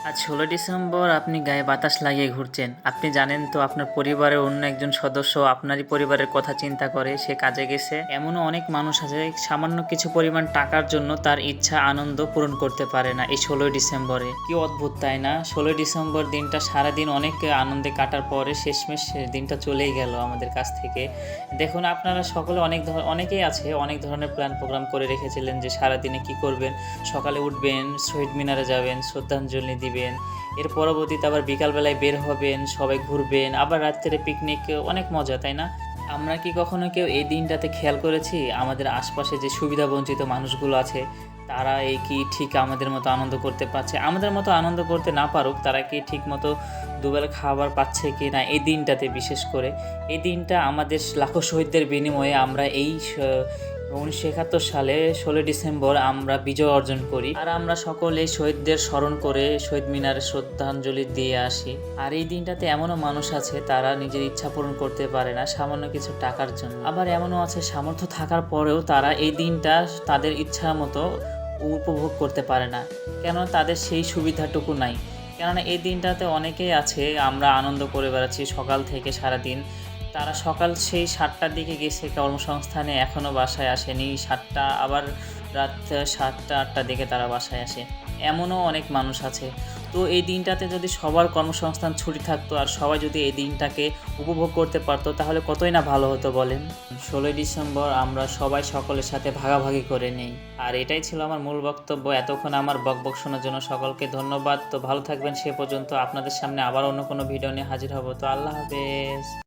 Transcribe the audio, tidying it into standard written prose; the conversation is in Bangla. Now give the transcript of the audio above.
আজ ১৬ ডিসেম্বর আপনি গায়ে বাতাস লাগিয়ে ঘুরছেন। আপনি জানেন তো আপনার পরিবারের অন্য একজন সদস্য আপনারই পরিবারের কথা চিন্তা করে সে কাজে গেছে। এমনও অনেক মানুষ আছে সামান্য কিছু পরিমাণ টাকার জন্য তার ইচ্ছা আনন্দ পূরণ করতে পারে না এই ১৬ই ডিসেম্বরে। কি অদ্ভুত তাই না? ১৬ই ডিসেম্বর দিনটা সারাদিন অনেক আনন্দে কাটার পরে শেষমেশ দিনটা চলেই গেল আমাদের কাছ থেকে। দেখুন আপনারা সকলে অনেকেই আছে অনেক ধরনের প্ল্যান প্রোগ্রাম করে রেখেছিলেন যে সারাদিনে কি করবেন। সকালে উঠবেন, শহীদ মিনারে যাবেন, শ্রদ্ধাঞ্জলি দিবেন। এর পরবর্তীতে আবার বিকালবেলায় বের হবেন, সবাই ঘুরবেন, আবার রাত্রে পিকনিক, অনেক মজা, তাই না? আমরা কি কখনো কেউ এই দিনটাতে খেয়াল করেছি আমাদের আশপাশে যে সুবিধাবঞ্চিত মানুষগুলো আছে তারা এই কি ঠিক আমাদের মতো আনন্দ করতে পারছে? আমাদের মতো আনন্দ করতে না পারুক, তারা কি ঠিকমতো দুবেলা খাবার পাচ্ছে কি না এই দিনটাতে বিশেষ করে? এই দিনটা আমাদের লাখো শহীদদের বিনিময়ে আমরা এই ১৯৭১ সালে ১৬ ডিসেম্বর আমরা বিজয় অর্জন করি। আর আমরা সকলে শহীদদের স্মরণ করে শহীদ মিনারে শ্রদ্ধাঞ্জলি দিয়ে আসি। আর এই দিনটাতে এমনও মানুষ আছে তারা নিজের ইচ্ছা পূরণ করতে পারে না সামান্য কিছু টাকার জন্য। আবার এমনও আছে সামর্থ্য থাকার পরেও তারা এই দিনটা তাদের ইচ্ছা মতো উপভোগ করতে পারে না। কেন তাদের সেই সুবিধাটুকু নাই? কেননা এই দিনটাতে অনেকেই আছে আমরা আনন্দ করে বেড়াচ্ছি সকাল থেকে সারাদিন। তারা সকাল সেই ৭টার দিকে গেছে কর্মসংস্থানে, এখনও বাসায় আসেনি। ৭টা আবার রাত ৭টা-৮টার দিকে তারা বাসায় আসে। এমনও অনেক মানুষ আছে। তো এই দিনটাতে যদি সবার কর্মসংস্থান ছুটি থাকতো আর সবাই যদি এই দিনটাকে উপভোগ করতে পারতো তাহলে কতই না ভালো হতো বলেন। ১৬ই ডিসেম্বর আমরা সবাই সকলের সাথে ভাগাভাগি করে নেই। আর এটাই ছিল আমার মূল বক্তব্য। এতক্ষণ আমার বকবক শোনার জন্য সকলকে ধন্যবাদ। তো ভালো থাকবেন সে পর্যন্ত। আপনাদের সামনে আবার অন্য কোনো ভিডিও নিয়ে হাজির হব। তো আল্লাহ হাফেজ।